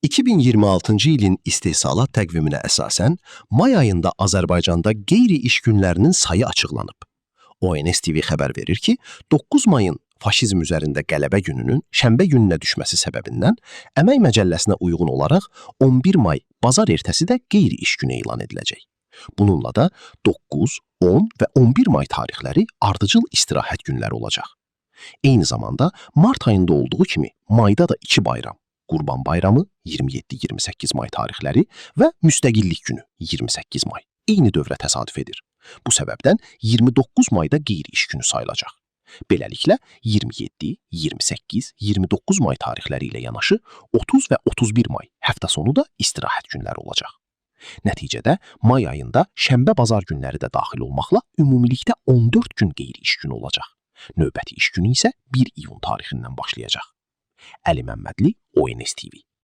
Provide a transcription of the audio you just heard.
2026-cı ilin istehsalat təqviminə əsasən, may ayında Azərbaycanda qeyri-iş günlərinin sayı açıqlanıb. ONS TV xəbər verir ki, 9 mayın faşizm üzərində qələbə gününün şənbə gününə düşməsi səbəbindən Əmək Məcəlləsinə uyğun olaraq 11 may bazar ertəsi də qeyri-iş günü elan ediləcək. Bununla da 9, 10 və 11 may tarixləri ardıcıl istirahət günləri olacaq. Eyni zamanda mart ayında olduğu kimi mayda da 2 bayram, Qurban Bayramı 27-28 may tarixləri və Müstəqillik günü 28 may eyni dövrə təsadüf edir. Bu səbəbdən 29 mayda qeyri-iş günü sayılacaq. Beləliklə 27, 28, 29 may tarixləri ilə yanaşı 30 və 31 may həftə sonu da istirahət günləri olacaq. Nəticədə may ayında şənbə-bazar günləri də daxil olmaqla ümumilikdə 14 gün qeyri-iş günü olacaq. Növbəti iş günü isə 1 iyun tarixindən başlayacaq. Əli Məmmədli, ONS TV.